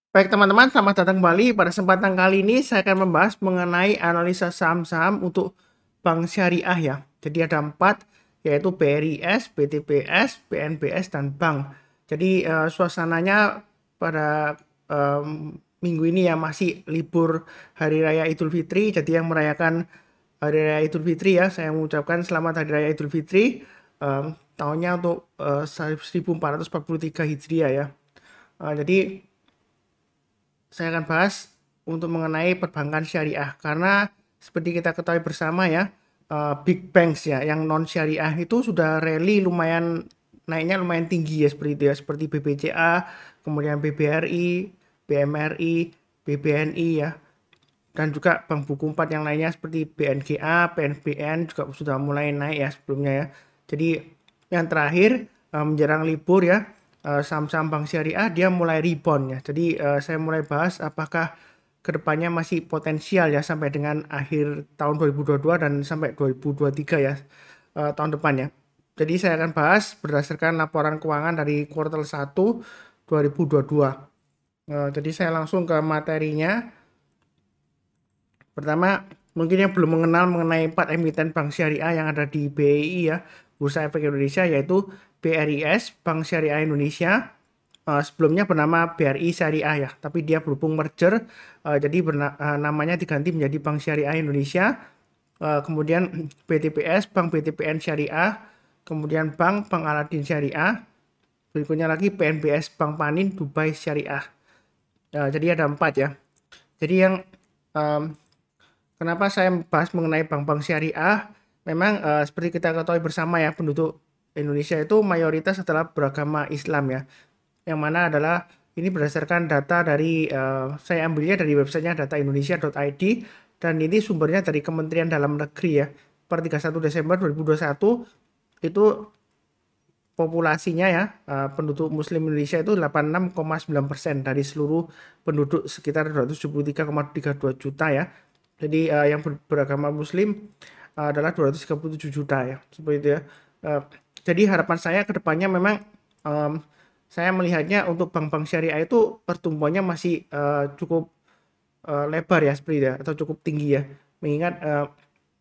Baik teman-teman, selamat datang kembali. Pada kesempatan kali ini saya akan membahas mengenai analisa saham-saham untuk bank syariah ya. Jadi ada 4, yaitu BRIS, BTPS, BNBS, dan bank. Jadi suasananya pada minggu ini ya masih libur Hari Raya Idul Fitri. Jadi yang merayakan Hari Raya Idul Fitri ya, saya mengucapkan selamat Hari Raya Idul Fitri. Tahunnya untuk 1443 Hijriah ya. Jadi saya akan bahas untuk mengenai perbankan syariah karena seperti kita ketahui bersama ya, big banks ya yang non syariah itu sudah rally lumayan naiknya lumayan tinggi ya seperti itu ya, seperti BBCA, kemudian BBRI, BMRI, BBNI ya, dan juga bank buku 4 yang lainnya seperti BNGA, PNBN juga sudah mulai naik ya sebelumnya ya. Jadi yang terakhir menjelang libur ya, saham-saham bank syariah dia mulai rebound ya. Jadi saya mulai bahas apakah kedepannya masih potensial ya sampai dengan akhir tahun 2022 dan sampai 2023 ya, tahun depan ya. Jadi saya akan bahas berdasarkan laporan keuangan dari kuartal 1 2022. Jadi saya langsung ke materinya. Pertama, mungkin yang belum mengenal mengenai 4 emiten bank syariah yang ada di BEI ya, Bursa Efek Indonesia, yaitu BRIS, Bank Syariah Indonesia. Sebelumnya bernama BRI Syariah ya, tapi dia berhubung merger, jadi namanya diganti menjadi Bank Syariah Indonesia. Kemudian BTPS, Bank BTPN Syariah, kemudian Bank Aladin Syariah, berikutnya lagi PNBS, Bank Panin Dubai Syariah. Jadi ada 4 ya. Jadi yang um, kenapa saya bahas mengenai bank-bank syariah? Memang seperti kita ketahui bersama ya, penduduk Indonesia itu mayoritas adalah beragama Islam ya. Yang mana adalah ini berdasarkan data dari saya ambilnya dari websitenya dataindonesia.id, dan ini sumbernya dari Kementerian Dalam Negeri ya. Per 31 Desember 2021 itu populasinya ya, penduduk Muslim Indonesia itu 86,9% dari seluruh penduduk sekitar 273,32 juta ya. Jadi yang beragama Muslim adalah 237 juta ya, seperti itu ya. Jadi harapan saya ke depannya memang saya melihatnya untuk bank-bank syariah itu pertumbuhannya masih cukup lebar ya seperti itu ya, atau cukup tinggi ya. Mengingat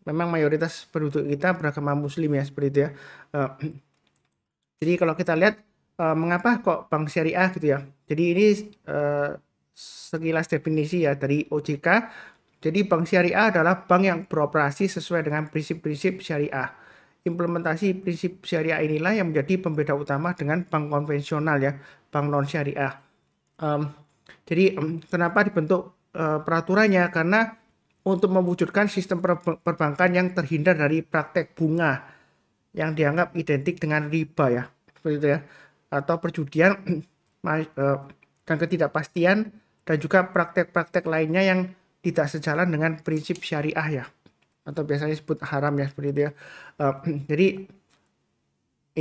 memang mayoritas penduduk kita beragama Muslim ya seperti itu ya. Uh, jadi kalau kita lihat mengapa kok bank syariah gitu ya. Jadi ini sekilas definisi ya dari OJK. Jadi bank syariah adalah bank yang beroperasi sesuai dengan prinsip-prinsip syariah. Implementasi prinsip syariah inilah yang menjadi pembeda utama dengan bank konvensional ya, bank non syariah. Jadi kenapa dibentuk peraturannya? Karena untuk mewujudkan sistem perbankan yang terhindar dari praktek bunga yang dianggap identik dengan riba ya, seperti itu ya, atau perjudian dan ketidakpastian, dan juga praktek-praktek lainnya yang tidak sejalan dengan prinsip syariah ya, atau biasanya disebut haram ya, seperti itu ya. Jadi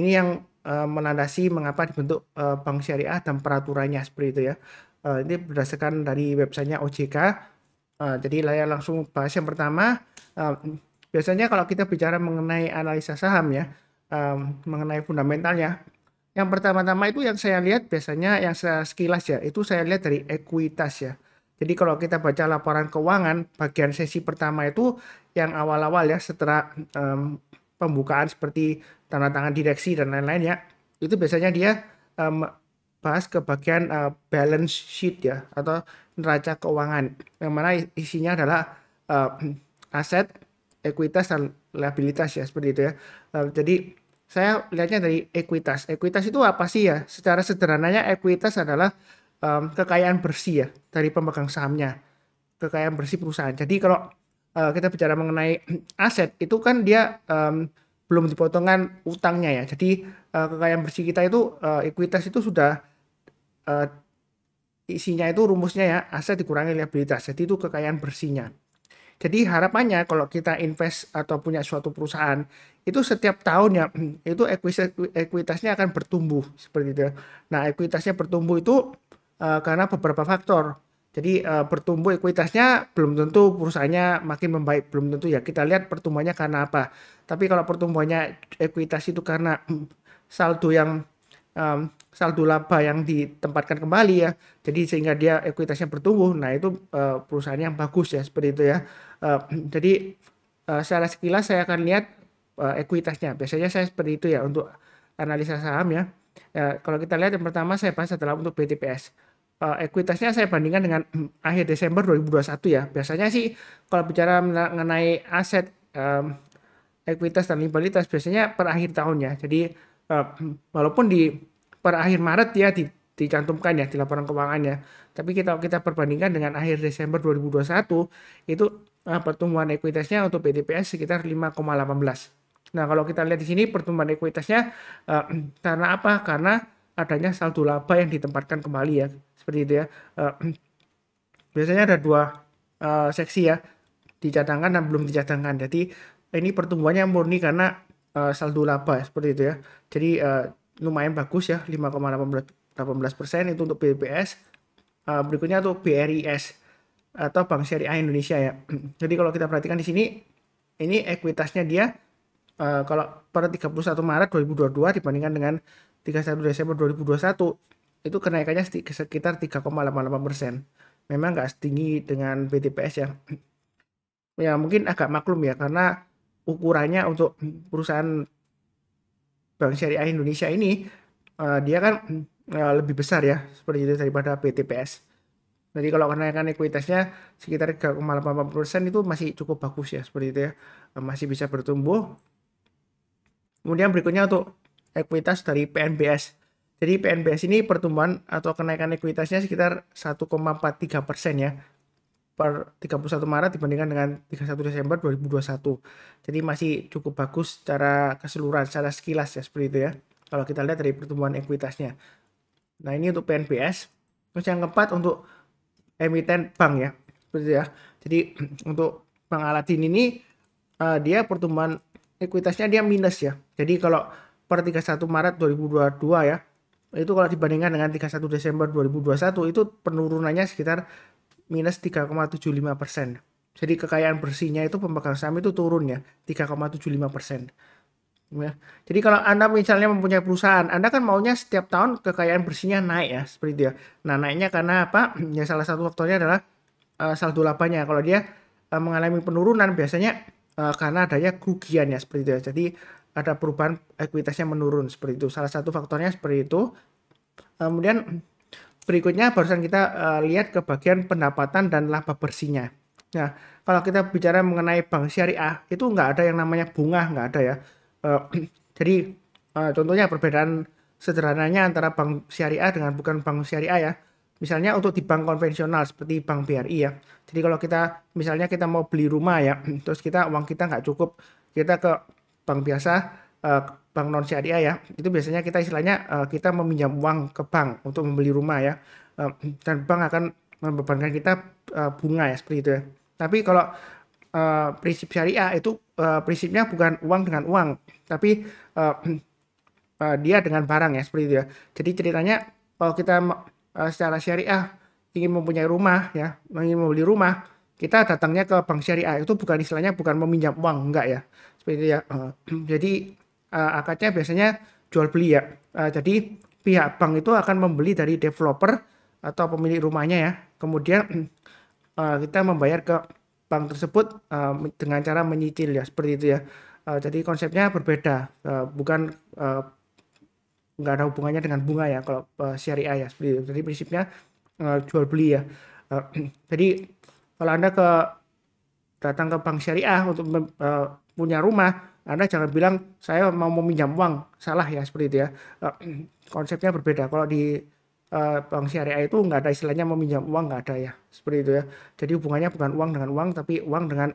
ini yang melandasi mengapa dibentuk bank syariah dan peraturannya seperti itu ya. Ini berdasarkan dari websitenya OJK. Jadi saya langsung bahas yang pertama. Biasanya kalau kita bicara mengenai analisa saham ya, mengenai fundamentalnya, yang pertama-tama itu yang saya lihat biasanya yang sekilas ya, itu saya lihat dari ekuitas ya. Jadi kalau kita baca laporan keuangan bagian sesi pertama itu yang awal-awal ya, setelah pembukaan seperti tanda tangan direksi dan lain-lain ya, itu biasanya dia um, bahas ke bagian balance sheet ya, atau neraca keuangan, yang mana isinya adalah aset, ekuitas, dan liabilitas ya, seperti itu ya. Jadi saya lihatnya dari ekuitas. Ekuitas itu apa sih ya? Secara sederhananya ekuitas adalah kekayaan bersih ya dari pemegang sahamnya, kekayaan bersih perusahaan. Jadi kalau kita bicara mengenai aset itu kan dia belum dipotongkan utangnya ya. Jadi kekayaan bersih kita itu ekuitas itu sudah uh, isinya itu rumusnya ya, aset dikurangi liabilitas. Jadi itu kekayaan bersihnya. Jadi harapannya kalau kita invest atau punya suatu perusahaan itu setiap tahun ya, itu ekuitasnya akan bertumbuh seperti itu. Nah, ekuitasnya bertumbuh itu karena beberapa faktor. Jadi bertumbuh ekuitasnya belum tentu perusahaannya makin membaik, belum tentu ya. Kita lihat pertumbuhannya karena apa. Tapi kalau pertumbuhannya ekuitas itu karena saldo yang saldo laba yang ditempatkan kembali ya. Jadi sehingga dia ekuitasnya bertumbuh. Nah, itu perusahaan yang bagus ya seperti itu ya. Jadi secara sekilas saya akan lihat ekuitasnya. Biasanya saya seperti itu ya untuk analisa saham ya. Kalau kita lihat yang pertama saya bahas adalah untuk BTPS. Ekuitasnya saya bandingkan dengan akhir Desember 2021 ya. Biasanya sih kalau bicara mengenai aset ekuitas dan liabilitas biasanya per akhir tahun ya. Jadi walaupun di per akhir Maret ya dicantumkan ya di laporan keuangannya. Tapi kita perbandingkan dengan akhir Desember 2021 itu pertumbuhan ekuitasnya untuk BTPS sekitar 5,18. Nah, kalau kita lihat di sini pertumbuhan ekuitasnya karena apa? Karena adanya saldo laba yang ditempatkan kembali ya. Seperti itu ya. Biasanya ada dua seksi ya, dicadangkan dan belum dicadangkan. Jadi ini pertumbuhannya murni karena saldo laba seperti itu ya. Jadi lumayan bagus ya 5,18% itu untuk BPS. Berikutnya untuk BRIS atau Bank Syariah Indonesia ya. Jadi kalau kita perhatikan di sini ini ekuitasnya dia kalau pada 31 Maret 2022 dibandingkan dengan 31 Desember 2021 itu kenaikannya sekitar 3,88%. Memang nggak setinggi dengan BTPS ya. Ya mungkin agak maklum ya karena ukurannya untuk perusahaan Bank Syariah Indonesia ini dia kan lebih besar ya seperti itu daripada BTPS. Jadi kalau kenaikan ekuitasnya sekitar 3,80% itu masih cukup bagus ya seperti itu ya, masih bisa bertumbuh. Kemudian berikutnya untuk ekuitas dari PNBS. Jadi PNBS ini pertumbuhan atau kenaikan ekuitasnya sekitar 1,43% ya per 31 Maret dibandingkan dengan 31 Desember 2021. Jadi masih cukup bagus secara keseluruhan, secara sekilas ya seperti itu ya. Kalau kita lihat dari pertumbuhan ekuitasnya. Nah, ini untuk PNBS. Terus yang keempat untuk emiten bank ya. Seperti itu ya. Jadi untuk Bank Aladin ini dia pertumbuhan ekuitasnya dia minus ya. Jadi kalau per 31 Maret 2022 ya, itu kalau dibandingkan dengan 31 Desember 2021 itu penurunannya sekitar minus 3,75%. Jadi kekayaan bersihnya itu pemegang saham itu turun ya 3,75%. Ya. Jadi kalau Anda misalnya mempunyai perusahaan, Anda kan maunya setiap tahun kekayaan bersihnya naik ya, seperti itu ya. Nah, naiknya karena apa? Ya salah satu faktornya adalah saldo labanya. Kalau dia mengalami penurunan biasanya karena adanya kerugian ya, seperti itu ya. Jadi ada perubahan ekuitasnya menurun seperti itu. Salah satu faktornya seperti itu. Kemudian berikutnya barusan kita lihat ke bagian pendapatan dan laba bersihnya. Nah, kalau kita bicara mengenai bank syariah, itu nggak ada yang namanya bunga, nggak ada ya. Jadi contohnya perbedaan sederhananya antara bank syariah dengan bukan bank syariah ya. Misalnya untuk di bank konvensional seperti bank BRI ya. Jadi kalau kita misalnya kita mau beli rumah ya, terus uang kita nggak cukup, kita ke bank biasa, bank non syariah ya, itu biasanya kita istilahnya kita meminjam uang ke bank untuk membeli rumah ya, dan bank akan membebankan kita bunga ya seperti itu ya. Tapi kalau prinsip syariah itu prinsipnya bukan uang dengan uang, tapi dia dengan barang ya seperti itu ya. Jadi ceritanya kalau kita secara syariah ingin mempunyai rumah ya, ingin membeli rumah, kita datangnya ke bank syariah itu bukan istilahnya bukan meminjam uang, enggak ya seperti itu ya. Jadi akadnya biasanya jual beli ya. Jadi pihak bank itu akan membeli dari developer atau pemilik rumahnya ya. Kemudian kita membayar ke bank tersebut dengan cara menyicil ya seperti itu ya. Jadi konsepnya berbeda, bukan nggak ada hubungannya dengan bunga ya kalau syariah ya seperti itu. Jadi prinsipnya jual beli ya. Jadi kalau Anda datang ke bank syariah untuk punya rumah, Anda jangan bilang saya mau meminjam uang, salah ya seperti itu ya. Konsepnya berbeda. Kalau di bank syariah itu nggak ada istilahnya meminjam uang, nggak ada ya seperti itu ya. Jadi hubungannya bukan uang dengan uang, tapi uang dengan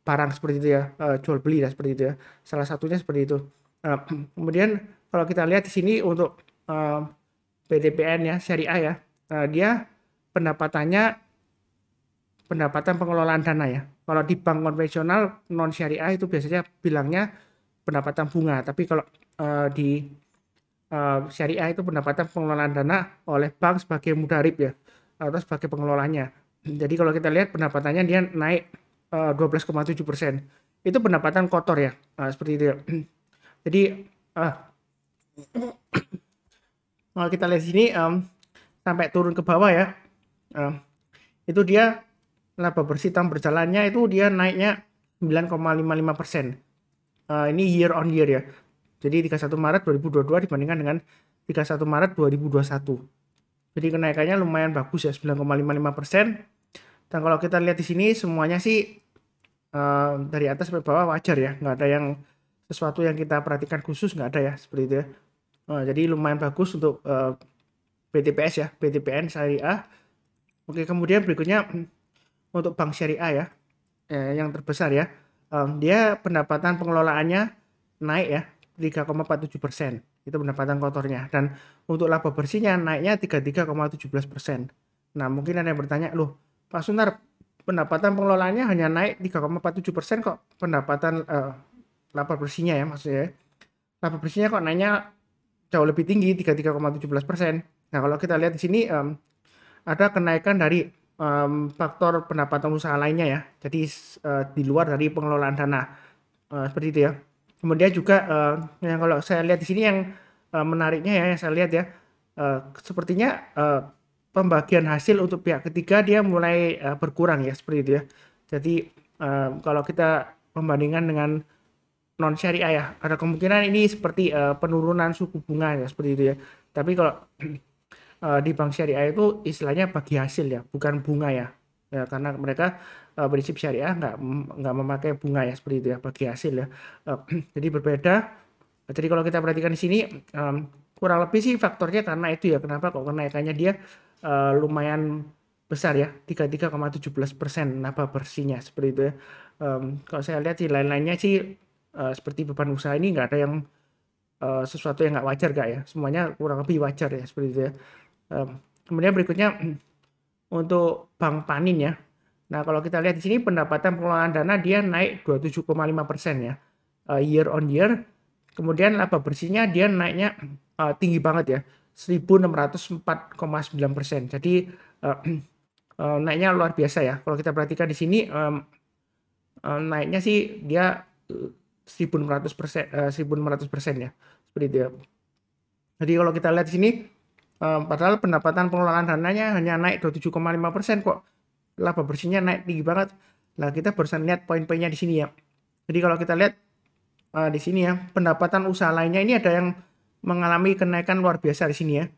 barang seperti itu ya, jual beli ya seperti itu ya. Salah satunya seperti itu. Kemudian kalau kita lihat di sini untuk PTPN ya syariah ya, dia pendapatan pengelolaan dana ya. Kalau di bank konvensional non syariah itu biasanya bilangnya pendapatan bunga, tapi kalau di syariah itu pendapatan pengelolaan dana oleh bank sebagai mudarib ya, atau sebagai pengelolanya. Jadi kalau kita lihat pendapatannya dia naik 12,7%. Itu pendapatan kotor ya, seperti itu ya. Jadi Kalau kita lihat sini sampai turun ke bawah ya, itu dia laba bersih tahun berjalannya itu dia naiknya 9,55%. Ini year on year ya. Jadi 31 Maret 2022 dibandingkan dengan 31 Maret 2021. Jadi kenaikannya lumayan bagus ya, 9,55%. Dan kalau kita lihat di sini semuanya sih dari atas sampai bawah wajar ya, nggak ada yang sesuatu yang kita perhatikan khusus, nggak ada ya seperti itu ya. Jadi lumayan bagus untuk BTPS ya, BTPN Syariah. Oke, kemudian berikutnya untuk bank syariah ya, yang terbesar ya, dia pendapatan pengelolaannya naik ya 3,47%, itu pendapatan kotornya, dan untuk laba bersihnya naiknya 33,17%. Nah mungkin ada yang bertanya, loh Pak Sunar, pendapatan pengelolaannya hanya naik 3,47% kok pendapatan laba bersihnya ya, maksudnya laba bersihnya kok naiknya jauh lebih tinggi 33,17%. Nah kalau kita lihat di sini ada kenaikan dari faktor pendapatan usaha lainnya ya, jadi di luar dari pengelolaan dana seperti itu ya. Kemudian juga yang kalau saya lihat di sini yang menariknya ya, yang saya lihat ya, sepertinya pembagian hasil untuk pihak ketiga dia mulai berkurang ya seperti itu ya. Jadi kalau kita membandingkan dengan non syariah ya, ada kemungkinan ini seperti penurunan suku bunga ya seperti itu ya. Tapi kalau di bank syariah itu istilahnya bagi hasil ya, bukan bunga ya. Ya karena mereka prinsip syariah nggak memakai bunga ya seperti itu ya, bagi hasil ya. Jadi berbeda. Jadi kalau kita perhatikan di sini kurang lebih sih faktornya karena itu ya, kenapa kok kenaikannya dia lumayan besar ya, 33,17% laba bersihnya seperti itu ya. Kalau saya lihat sih lain-lainnya sih seperti beban usaha ini nggak ada yang sesuatu yang nggak wajar gak ya, semuanya kurang lebih wajar ya seperti itu ya. Kemudian berikutnya untuk Bank Panin ya. Nah kalau kita lihat di sini pendapatan pengelolaan dana dia naik 27,5% ya, year on year. Kemudian laba bersihnya dia naiknya tinggi banget ya, 1.604,9%. Jadi naiknya luar biasa ya. Kalau kita perhatikan di sini naiknya sih dia 1.600%, 1.600% ya, seperti itu ya. Jadi kalau kita lihat di sini padahal pendapatan pengelolaan dananya hanya naik 27,5% kok laba bersihnya naik tinggi banget. Nah kita barusan lihat poin-poinnya di sini ya. Jadi kalau kita lihat di sini ya, pendapatan usaha lainnya ini ada yang mengalami kenaikan luar biasa di sini ya.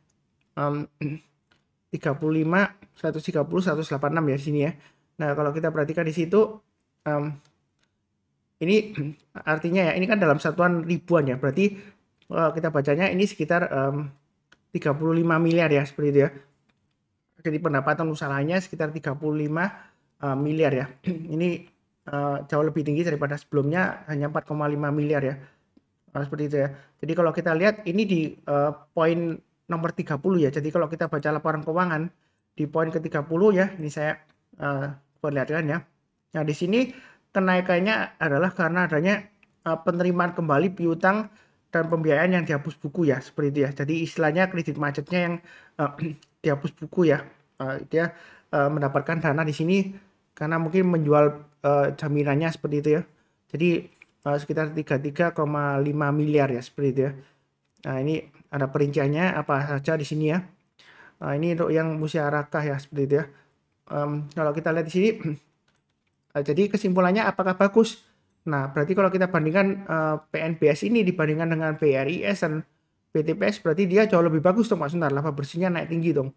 35, 130, 186 ya di sini ya. Nah kalau kita perhatikan di situ ini artinya ya, ini kan dalam satuan ribuan ya, berarti kita bacanya ini sekitar 35 miliar ya seperti itu ya. Jadi pendapatan usahanya sekitar 35 miliar ya. Ini jauh lebih tinggi daripada sebelumnya, hanya 4,5 miliar ya. Seperti itu ya. Jadi kalau kita lihat ini di poin nomor 30 ya. Jadi kalau kita baca laporan keuangan di poin ke-30 ya, ini saya perlihatkan ya. Nah, di sini kenaikannya adalah karena adanya penerimaan kembali piutang dan pembiayaan yang dihapus buku ya, seperti itu ya. Jadi istilahnya kredit macetnya yang dihapus buku ya. Dia mendapatkan dana di sini karena mungkin menjual jaminannya seperti itu ya. Jadi sekitar 33,5 miliar ya, seperti itu ya. Nah, ini ada perinciannya apa saja di sini ya. Ini untuk yang musyarakah ya, seperti itu ya. Kalau kita lihat di sini jadi kesimpulannya apakah bagus? Nah, berarti kalau kita bandingkan PNBS ini dibandingkan dengan BRIS dan BTPS, berarti dia jauh lebih bagus dong Pak Sunar, laba bersihnya naik tinggi dong.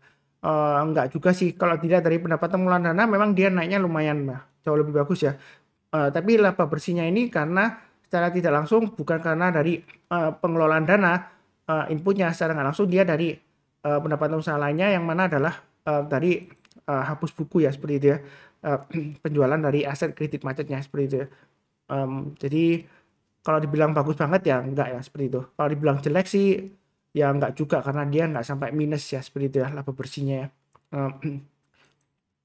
Enggak juga sih, kalau dilihat dari pendapatan pengelolaan dana memang dia naiknya lumayan jauh lebih bagus ya. Tapi laba bersihnya ini karena secara tidak langsung, bukan karena dari pengelolaan dana inputnya secara nggak langsung, dia dari pendapatan usaha lainnya yang mana adalah dari hapus buku ya, seperti itu ya. Penjualan dari aset kredit macetnya seperti itu ya. Jadi kalau dibilang bagus banget ya enggak ya, seperti itu. Kalau dibilang jelek sih ya enggak juga, karena dia enggak sampai minus ya, seperti itu ya laba bersihnya ya.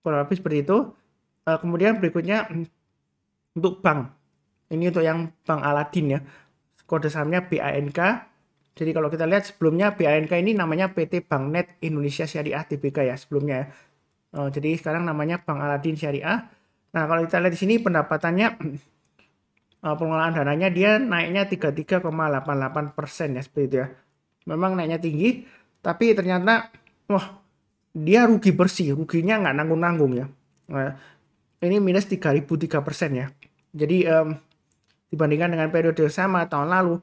Kurang lebih seperti itu. Kemudian berikutnya untuk bank. Ini untuk yang Bank Aladin ya. Kode sahamnya BANK. Jadi kalau kita lihat sebelumnya BANK ini namanya PT Banknet Indonesia Syariah Tbk ya sebelumnya ya. Jadi sekarang namanya Bank Aladin Syariah. Nah kalau kita lihat di sini pendapatannya pengelolaan dananya dia naiknya 33,88% ya, seperti itu ya. memang naiknya tinggi, tapi ternyata wah dia rugi bersih, ruginya nggak nanggung-nanggung ya. Nah, ini minus 3.003% ya. Jadi dibandingkan dengan periode sama tahun lalu,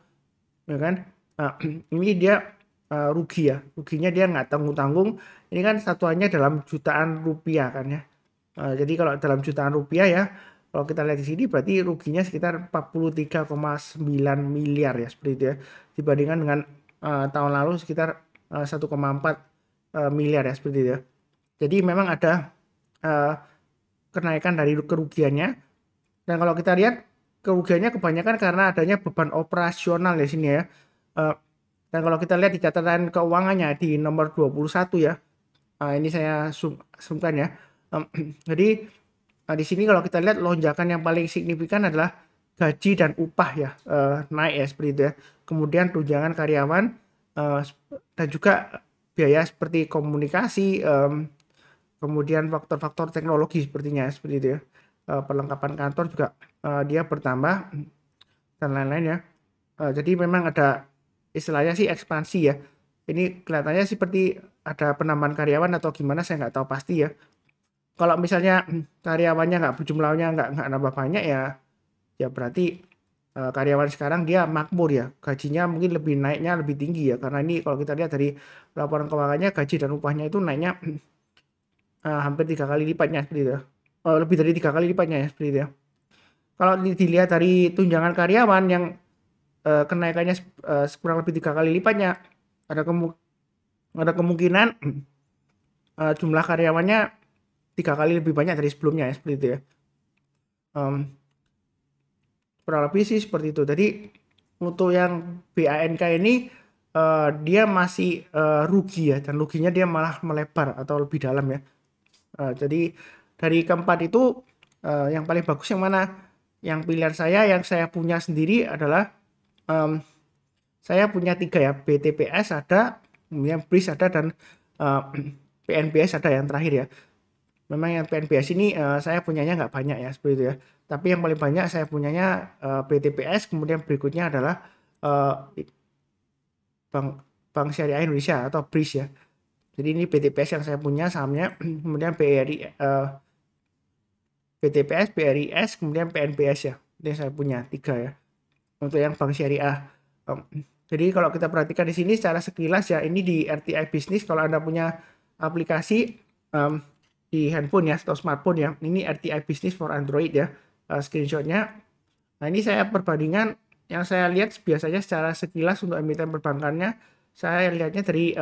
ya kan? Nah, ini dia rugi ya, ruginya dia nggak tanggung-tanggung. Ini kan satuannya dalam jutaan rupiah kan ya. Jadi kalau dalam jutaan rupiah ya, kalau kita lihat di sini berarti ruginya sekitar 43,9 miliar ya seperti itu ya. Dibandingkan dengan tahun lalu sekitar 1,4 miliar ya seperti itu ya. Jadi memang ada uh, kenaikan dari kerugiannya. Dan kalau kita lihat kerugiannya kebanyakan karena adanya beban operasional di sini ya. Dan kalau kita lihat di catatan keuangannya di nomor 21 ya. Ini saya zoomkan ya. Jadi di sini kalau kita lihat lonjakan yang paling signifikan adalah gaji dan upah ya naik ya seperti itu ya. Kemudian tunjangan karyawan dan juga biaya seperti komunikasi, kemudian faktor-faktor teknologi sepertinya seperti itu ya. Perlengkapan kantor juga dia bertambah dan lain-lain ya. Jadi memang ada istilahnya sih ekspansi ya. Ini kelihatannya seperti ada penambahan karyawan atau gimana saya nggak tahu pasti ya. Kalau misalnya karyawannya jumlahnya nggak nambah banyak ya, ya berarti karyawan sekarang dia makmur ya, gajinya mungkin lebih naiknya lebih tinggi ya, karena ini kalau kita lihat dari laporan keuangannya gaji dan upahnya itu naiknya hampir 3 kali lipatnya seperti itu. Lebih dari 3 kali lipatnya ya seperti itu ya. Kalau dilihat dari tunjangan karyawan yang kenaikannya kurang lebih 3 kali lipatnya, ada kemungkinan jumlah karyawannya 3 kali lebih banyak dari sebelumnya ya seperti itu ya. Kurang lebih sih seperti itu. Jadi untuk yang BANK ini dia masih rugi ya, dan ruginya dia malah melebar atau lebih dalam ya. Jadi dari keempat itu yang paling bagus yang mana? Yang pilihan saya yang saya punya sendiri adalah saya punya 3 ya, BTPS ada, kemudian BRIS ada, dan PNBS ada yang terakhir ya. Memang yang PNBS ini saya punyanya nggak banyak ya seperti itu ya. Tapi yang paling banyak saya punyanya BTPS, kemudian berikutnya adalah Bank Syariah Indonesia atau BRIS ya. Jadi ini BTPS yang saya punya sahamnya, kemudian BTPS, BRIS, kemudian PNBS ya. Ini saya punya 3 ya. Untuk yang Bank Syariah. Jadi kalau kita perhatikan di sini secara sekilas ya, ini di RTI Business kalau Anda punya aplikasi di handphone ya atau smartphone ya, ini RTI Business for Android ya, screenshotnya. Nah ini saya perbandingan yang saya lihat biasanya secara sekilas untuk emiten perbankannya, saya lihatnya dari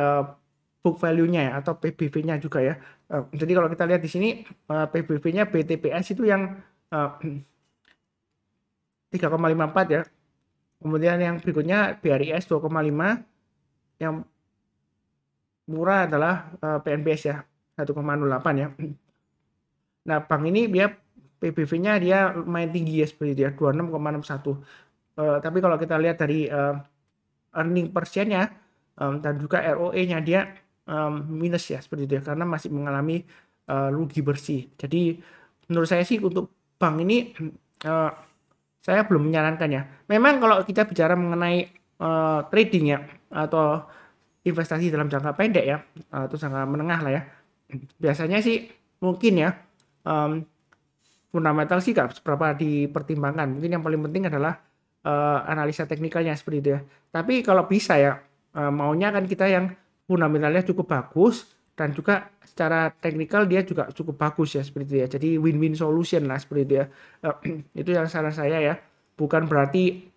book value-nya ya atau PBV-nya juga ya. Jadi kalau kita lihat di sini PBV-nya BTPS itu yang 3,54 ya. Kemudian yang berikutnya BRIS 2,5, yang murah adalah PNBS ya 1,08 ya. Nah bank ini dia PBV-nya dia lumayan tinggi ya seperti itu ya, 26,61. Tapi kalau kita lihat dari earning per share-nya dan juga ROE-nya dia minus ya seperti itu ya, karena masih mengalami rugi bersih. Jadi menurut saya sih untuk bank ini saya belum menyarankan ya. Memang kalau kita bicara mengenai trading ya atau investasi dalam jangka pendek ya atau jangka menengah lah ya, biasanya sih mungkin ya fundamental sih gak seberapa dipertimbangkan. Mungkin yang paling penting adalah analisa teknikalnya seperti itu ya. Tapi kalau bisa ya maunya kan kita yang fundamentalnya cukup bagus dan juga secara teknikal dia juga cukup bagus ya seperti itu ya. Jadi win-win solution lah seperti itu ya. Itu yang saran saya ya. Bukan berarti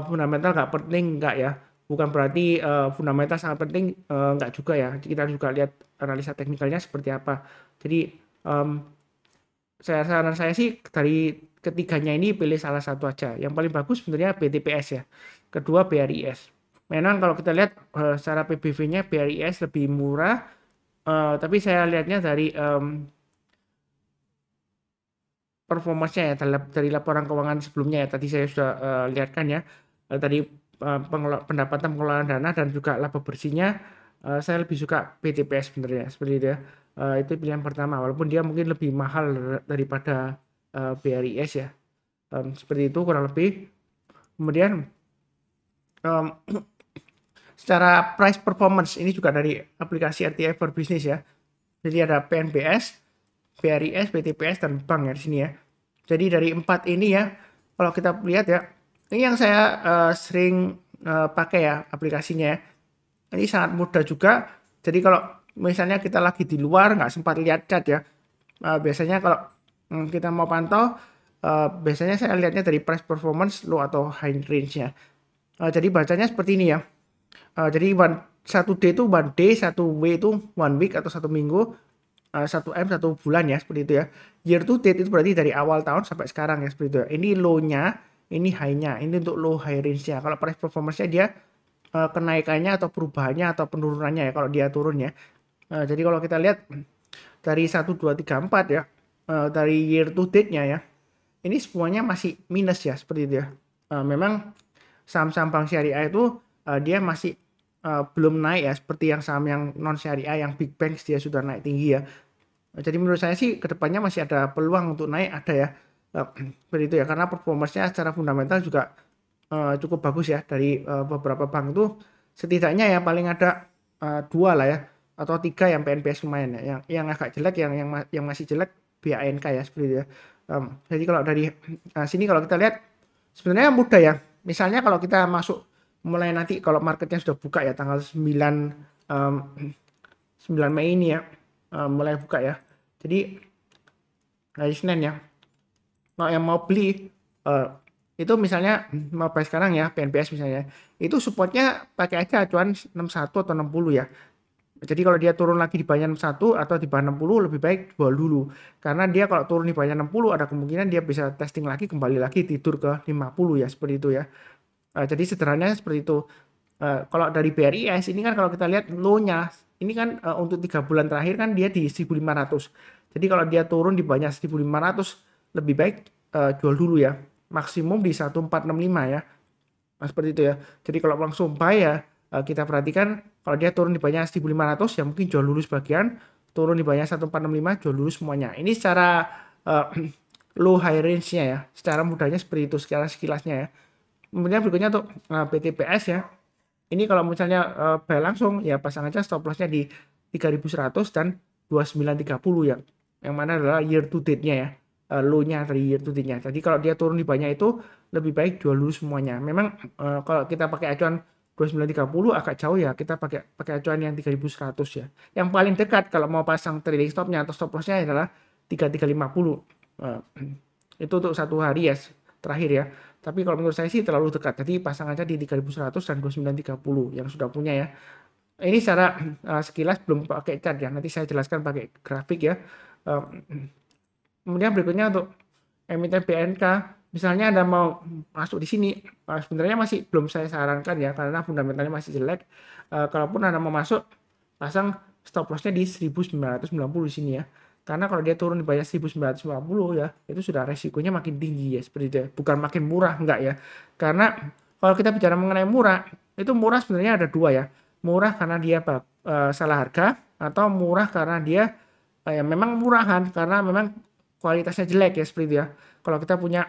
fundamental nggak penting, nggak ya. Bukan berarti fundamental sangat penting, nggak juga ya. Kita juga lihat analisa teknikalnya seperti apa. Jadi saran saya sih dari ketiganya ini pilih salah satu aja. Yang paling bagus sebenarnya BTPS ya. Kedua BRIS. Memang kalau kita lihat secara PBV-nya BRIS lebih murah, tapi saya lihatnya dari performanya ya dari laporan keuangan sebelumnya ya, tadi saya sudah lihatkan ya, tadi pendapatan pengelolaan dana dan juga laba bersihnya, saya lebih suka BTPS sebenarnya seperti itu ya. Itu pilihan pertama walaupun dia mungkin lebih mahal daripada BRIS ya, seperti itu kurang lebih. Kemudian secara price performance ini juga dari aplikasi RTI for Business ya. Jadi ada PNBS, BRIS, BTPS, dan bank ya di sini ya. Jadi dari 4 ini ya, kalau kita lihat ya, ini yang saya sering pakai ya aplikasinya ya. Ini sangat mudah juga. Jadi kalau misalnya kita lagi di luar nggak sempat lihat chart ya, biasanya kalau kita mau pantau, biasanya saya lihatnya dari price performance low atau high range-nya. Jadi bacanya seperti ini ya. Jadi 1D itu 1 day, 1W itu 1 week atau 1 minggu, 1M 1 bulan ya, seperti itu ya. Year to date itu berarti dari awal tahun sampai sekarang ya, seperti itu ya. Ini low-nya, ini high-nya, ini untuk low high range-nya. Kalau price performance-nya dia kenaikannya atau perubahannya atau penurunannya ya kalau dia turun ya. Jadi kalau kita lihat dari 1, 2, 3, 4 ya, dari year to date-nya ya, ini semuanya masih minus ya, seperti itu ya. Memang saham-saham bank syariah itu dia masih belum naik ya, seperti yang saham yang non syariah yang big banks dia sudah naik tinggi ya. Jadi menurut saya sih kedepannya masih ada peluang untuk naik, ada ya. Seperti itu ya, karena performance-nya secara fundamental juga cukup bagus ya dari beberapa bank itu, setidaknya ya paling ada 2 lah ya atau 3 yang PNBS lumayan ya. Yang agak jelek yang masih jelek BANK ya, seperti itu ya. Jadi kalau dari sini kalau kita lihat sebenarnya mudah ya. Misalnya kalau kita masuk mulai nanti kalau marketnya sudah buka ya tanggal 9 Mei ini ya, mulai buka ya. Jadi hari Senin ya. Kalau yang mau beli itu misalnya mau buy sekarang ya, PNBS misalnya, itu supportnya pakai aja acuan 61 atau 60 ya. Jadi kalau dia turun lagi di bawah 61 atau di bawah 60 lebih baik jual dulu. Karena dia kalau turun di bawah 60 ada kemungkinan dia bisa testing lagi, kembali lagi tidur ke 50 ya, seperti itu ya. Jadi sederhananya seperti itu. Kalau dari BRIS ini kan kalau kita lihat low-nya ini kan untuk 3 bulan terakhir kan dia di 1.500. Jadi kalau dia turun di bawah 1.500 lebih baik jual dulu ya. Maksimum di 1465 ya. Nah, seperti itu ya. Jadi kalau langsung buy ya kita perhatikan kalau dia turun di bawah 1.500 ya mungkin jual dulu sebagian, turun di bawah 1465 jual dulu semuanya. Ini secara low high range-nya ya. Secara mudahnya seperti itu secara sekilasnya ya. Kemudian berikutnya untuk BTPS ya. Ini kalau misalnya buy langsung ya pasang aja stop loss-nya di 3.100 dan 2930 ya. Yang mana adalah year to date-nya ya. Low-nya dari year to date-nya. Jadi kalau dia turun di banyak itu lebih baik jual dulu semuanya. Memang kalau kita pakai acuan 2930 agak jauh ya, kita pakai acuan yang 3.100 ya. Yang paling dekat kalau mau pasang trading stop-nya atau stop loss-nya adalah 3350. Itu untuk 1 hari ya terakhir ya. Tapi kalau menurut saya sih terlalu dekat. Jadi pasang aja di 3.100 dan 2930 yang sudah punya ya. Ini secara sekilas belum pakai chart ya. Nanti saya jelaskan pakai grafik ya. Kemudian berikutnya untuk emiten BNK, misalnya Anda mau masuk di sini, sebenarnya masih belum saya sarankan ya karena fundamentalnya masih jelek. Kalaupun Anda mau masuk, pasang stop loss-nya di 1990 di sini ya. Karena kalau dia turun di bawah 1950 ya, itu sudah resikonya makin tinggi ya, seperti itu ya. Bukan makin murah, enggak ya. Karena kalau kita bicara mengenai murah, itu murah sebenarnya ada 2 ya. Murah karena dia salah harga, atau murah karena dia ya memang murahan karena memang kualitasnya jelek ya, seperti itu ya. Kalau kita punya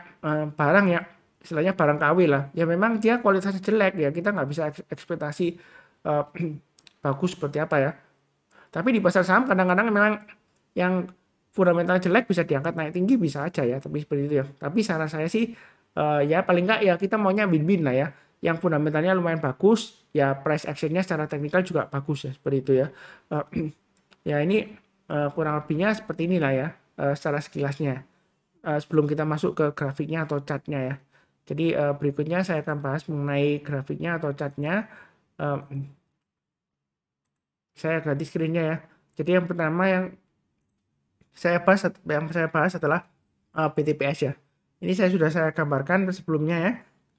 barang ya, istilahnya barang KW lah, ya memang dia kualitasnya jelek ya, kita nggak bisa ekspektasi bagus seperti apa ya. Tapi di pasar saham kadang-kadang memang yang fundamental jelek bisa diangkat naik tinggi bisa aja ya, tapi seperti itu ya. Tapi saran saya sih ya paling nggak ya kita maunya win-win lah ya. Yang fundamentalnya lumayan bagus, ya price action-nya secara teknikal juga bagus ya, seperti itu ya. Ya ini kurang lebihnya seperti inilah ya secara sekilasnya. Sebelum kita masuk ke grafiknya atau chartnya ya. Jadi berikutnya saya akan bahas mengenai grafiknya atau chartnya. Saya ganti screen-nya ya. Jadi yang pertama yang saya bahas adalah BTPS ya. Ini sudah saya gambarkan sebelumnya ya.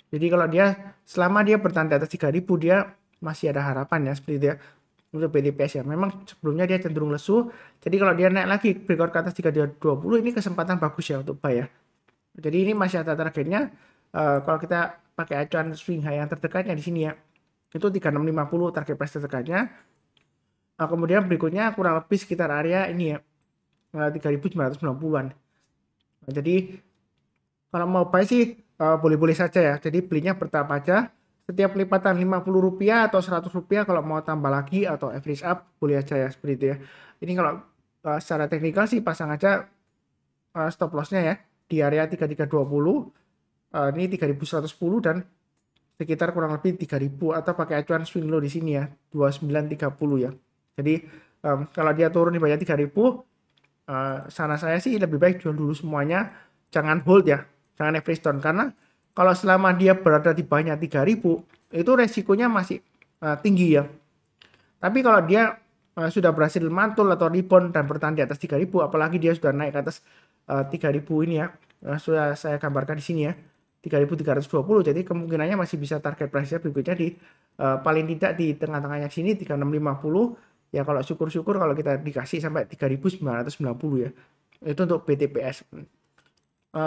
Jadi kalau dia selama dia bertahan di atas 3.000 dia masih ada harapan ya, seperti itu ya. Untuk BTPS ya. Memang sebelumnya dia cenderung lesu. Jadi kalau dia naik lagi breakout ke atas 320 ini kesempatan bagus ya untuk buy ya. Jadi ini masih ada targetnya. Kalau kita pakai acuan swing high yang terdekatnya di sini ya. Itu 3650 target price terdekatnya. Kemudian berikutnya kurang lebih sekitar area ini ya. 3.990-an. Jadi kalau mau buy sih boleh-boleh saja ya. Jadi belinya bertahap aja. setiap pelipatan Rp50 atau Rp100 kalau mau tambah lagi atau average up boleh aja ya seperti itu ya. Ini kalau secara teknikal sih pasang aja stop lossnya ya di area 3320, ini 3110 dan sekitar kurang lebih 3000 atau pakai acuan swing low di sini ya 2930 ya. Jadi kalau dia turun di bawah 3000, saran saya sih lebih baik jual dulu semuanya, jangan hold ya, jangan average down, karena kalau selama dia berada di bawahnya 3000 itu resikonya masih tinggi ya. Tapi kalau dia sudah berhasil mantul atau rebound dan bertahan di atas 3000, apalagi dia sudah naik ke atas 3000 ini ya, sudah saya gambarkan di sini ya, 3320, jadi kemungkinannya masih bisa target price berikutnya di paling tidak di tengah-tengahnya sini 3650 ya. Kalau syukur-syukur kalau kita dikasih sampai 3990 ya, itu untuk BTPS.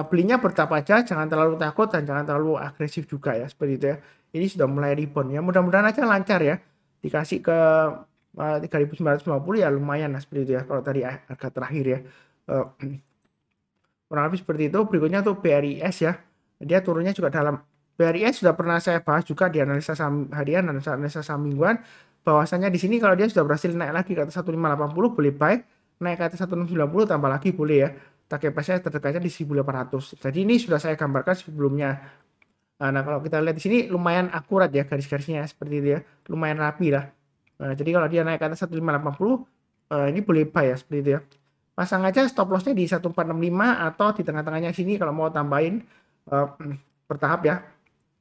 Belinya bertahap aja, jangan terlalu takut dan jangan terlalu agresif juga ya, seperti itu ya. Ini sudah mulai rebound ya, mudah-mudahan aja lancar ya, dikasih ke 3950 ya lumayan lah seperti itu ya, kalau tadi harga terakhir ya. Kurang lebih seperti itu. Berikutnya tuh BRIS ya, dia turunnya juga dalam. BRIS sudah pernah saya bahas juga di analisa saham harian dan analisa saham mingguan, bahwasanya di sini kalau dia sudah berhasil naik lagi ke atas 1580 boleh buy, naik ke atas 1690 tambah lagi boleh ya. Target price-nya terdekatnya di 1800. Jadi ini sudah saya gambarkan sebelumnya. Nah, kalau kita lihat di sini lumayan akurat ya garis-garisnya seperti itu ya, lumayan rapi lah. Jadi kalau dia naik ke atas 1580, ini boleh buy ya seperti itu ya. Pasang aja stop lossnya di 1465 atau di tengah-tengahnya sini kalau mau tambahin bertahap ya.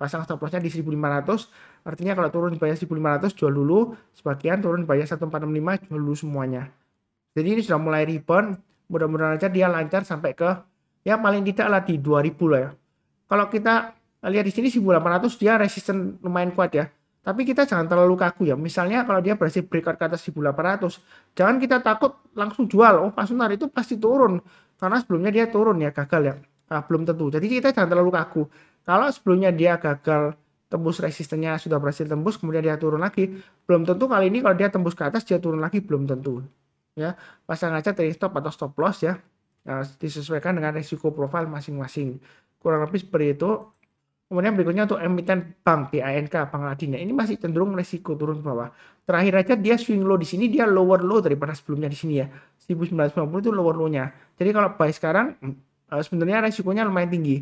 Pasang stop lossnya di 1500, artinya kalau turun di bawah 1500 jual dulu sebagian, turun di bawah 1465 jual dulu semuanya. Jadi ini sudah mulai rebound, mudah-mudahan aja dia lancar sampai ke ya paling tidak lah di 2000 lah ya. Kalau kita lihat di sini 1800 dia resisten lumayan kuat ya. Tapi kita jangan terlalu kaku ya. Misalnya kalau dia berhasil breakout ke atas 1800, jangan kita takut langsung jual. Oh, Pak Sunar itu pasti turun. Karena sebelumnya dia turun ya, gagal ya. Nah, belum tentu. Jadi kita jangan terlalu kaku. Kalau sebelumnya dia gagal tembus resistennya, sudah berhasil tembus, kemudian dia turun lagi, belum tentu kali ini kalau dia tembus ke atas dia turun lagi, belum tentu. Ya, pasang aja trailing stop atau stop loss ya. Nah, disesuaikan dengan risiko profil masing-masing. Kurang lebih seperti itu. Kemudian berikutnya untuk emiten bank BANK, Bank Ladin. Ini masih cenderung risiko turun ke bawah. Terakhir aja dia swing low di sini, dia lower low daripada sebelumnya di sini ya. 1990 itu lower low-nya. Jadi kalau buy sekarang sebenarnya risikonya lumayan tinggi.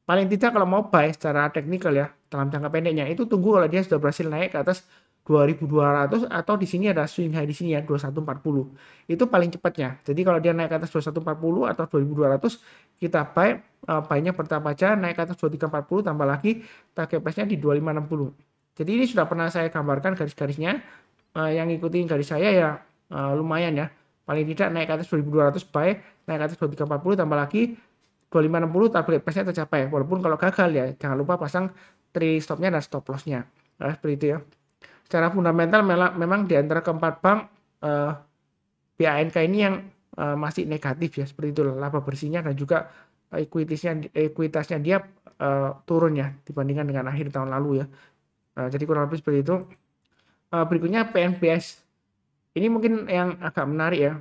Paling tidak kalau mau buy secara teknikal ya, dalam jangka pendeknya itu tunggu kalau dia sudah berhasil naik ke atas 2200 atau di sini ada swing high di sini ya 2140. Itu paling cepatnya. Jadi kalau dia naik ke atas 2140 atau 2200 kita buy, buy-nya bertahap aja, naik ke atas 2340 tambah lagi target price-nya di 2560. Jadi ini sudah pernah saya gambarkan garis-garisnya. Yang ngikutin garis saya ya lumayan ya. Paling tidak naik ke atas 2200 buy, naik ke atas 2340 tambah lagi 2560 target price-nya tercapai. Walaupun kalau gagal ya jangan lupa pasang trailing stop-nya dan stop loss-nya. Nah, seperti itu ya. Secara fundamental memang di antara keempat bank BANK ini yang masih negatif ya, seperti itu laba bersihnya dan juga ekuitasnya dia turun ya dibandingkan dengan akhir tahun lalu ya. Jadi kurang lebih seperti itu. Berikutnya PNBS. Ini mungkin yang agak menarik ya,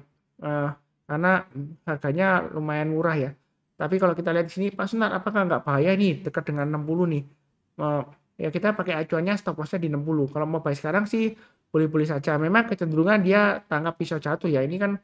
karena harganya lumayan murah ya. Tapi kalau kita lihat di sini, Pak Sunar, apakah nggak bahaya nih dekat dengan 60 nih? Ya kita pakai acuannya stop loss-nya di 60. Kalau mau buy sekarang sih boleh-boleh saja. Memang kecenderungan dia tangkap pisau jatuh ya. Ini kan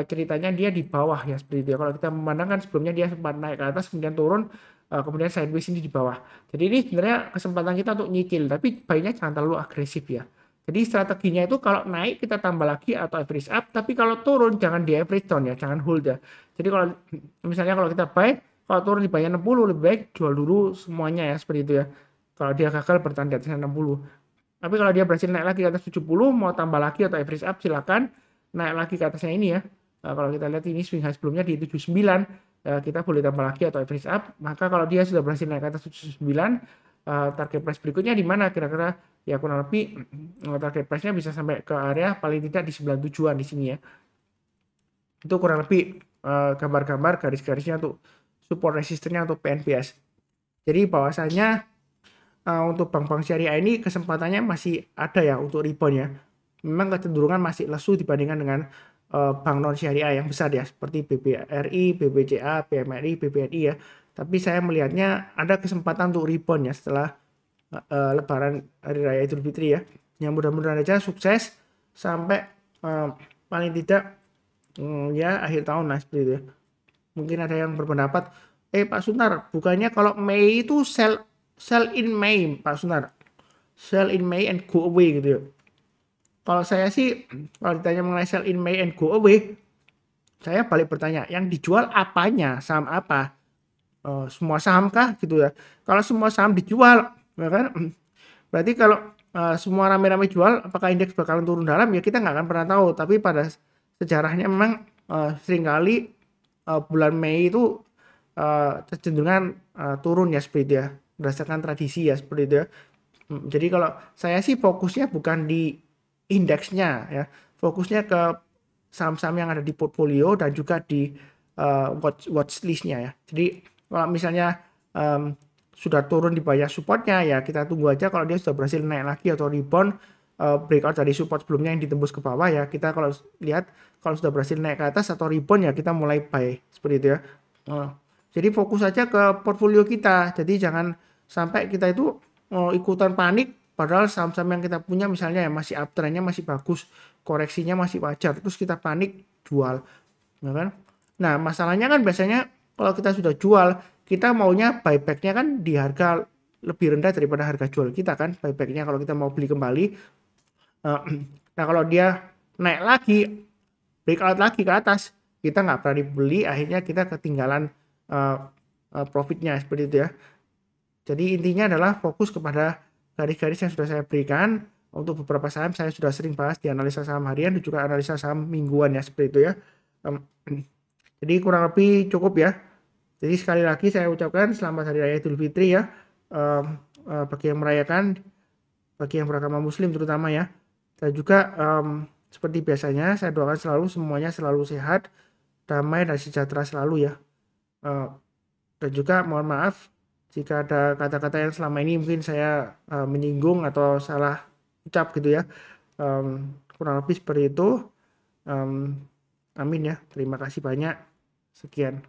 ceritanya dia di bawah ya seperti itu ya. Kalau kita memandangkan sebelumnya dia sempat naik ke atas kemudian turun, kemudian sideways ini di bawah. Jadi ini sebenarnya kesempatan kita untuk nyicil, tapi buy-nya jangan terlalu agresif ya. Jadi strateginya itu kalau naik kita tambah lagi atau average up, tapi kalau turun jangan di average down ya, jangan hold ya. Jadi kalau misalnya kalau kita buy, kalau turun di bawah 60 lebih baik jual dulu semuanya ya seperti itu ya. Kalau dia gagal bertahan di atas 60. Tapi kalau dia berhasil naik lagi ke atas 70, mau tambah lagi atau average up silakan naik lagi ke atasnya ini ya. Kalau kita lihat ini swing high sebelumnya di 79, kita boleh tambah lagi atau average up. Maka kalau dia sudah berhasil naik ke atas 79, target price berikutnya di mana kira-kira ya kurang lebih target price-nya bisa sampai ke area paling tidak di 97-an di sini ya. Itu kurang lebih gambar-gambar garis-garisnya untuk support resistennya untuk PNBS. Jadi bahwasanya untuk bank-bank syariah ini kesempatannya masih ada ya untuk rebound ya. Memang kecenderungan masih lesu dibandingkan dengan bank non syariah yang besar ya seperti BBRI, BBCA, BMRI, BBNI ya. Tapi saya melihatnya ada kesempatan untuk rebound ya setelah Lebaran Hari Raya Idul Fitri ya. Yang mudah-mudahan aja sukses sampai paling tidak ya akhir tahun lah seperti itu ya. Mungkin ada yang berpendapat, Pak Sunar, bukannya kalau Mei itu sell in May, Pak Sunar. Sell in May and go away gitu ya. Kalau saya sih, kalau ditanya mengenai sell in May and go away, saya balik bertanya, yang dijual apanya, saham apa? Semua saham kah gitu ya. Kalau semua saham dijual, ya kan? Berarti kalau semua rame-rame jual, apakah indeks bakalan turun dalam? Ya kita nggak akan pernah tahu. Tapi pada sejarahnya memang seringkali bulan Mei itu kecenderungan turun ya seperti itu ya, berdasarkan tradisi ya seperti itu ya. Jadi kalau saya sih fokusnya bukan di indeksnya ya, fokusnya ke saham-saham yang ada di portfolio dan juga di watch listnya ya. Jadi kalau misalnya sudah turun di banyak supportnya ya kita tunggu aja, kalau dia sudah berhasil naik lagi atau rebound breakout dari support sebelumnya yang ditembus ke bawah ya, kita kalau lihat kalau sudah berhasil naik ke atas atau rebound ya kita mulai buy seperti itu ya. Jadi fokus aja ke portfolio kita, jadi jangan sampai kita itu ikutan panik padahal saham-saham yang kita punya misalnya ya masih uptrendnya masih bagus, koreksinya masih wajar, terus kita panik jual ya kan. Nah masalahnya kan biasanya kalau kita sudah jual, kita maunya buybacknya kan di harga lebih rendah daripada harga jual kita kan, buybacknya kalau kita mau beli kembali. Nah kalau dia naik lagi, breakout lagi ke atas, kita nggak berani beli, akhirnya kita ketinggalan profitnya seperti itu ya. Jadi intinya adalah fokus kepada garis-garis yang sudah saya berikan. Untuk beberapa saham saya sudah sering bahas di analisa saham harian dan juga analisa saham mingguan ya seperti itu ya. Jadi kurang lebih cukup ya. Jadi sekali lagi saya ucapkan selamat Hari Raya Idul Fitri ya. Bagi yang merayakan, bagi yang beragama Muslim terutama ya. Dan juga seperti biasanya saya doakan selalu semuanya selalu sehat, damai dan sejahtera selalu ya. Dan juga mohon maaf jika ada kata-kata yang selama ini mungkin saya menyinggung atau salah ucap gitu ya. Kurang lebih seperti itu. Amin ya. Terima kasih banyak. Sekian.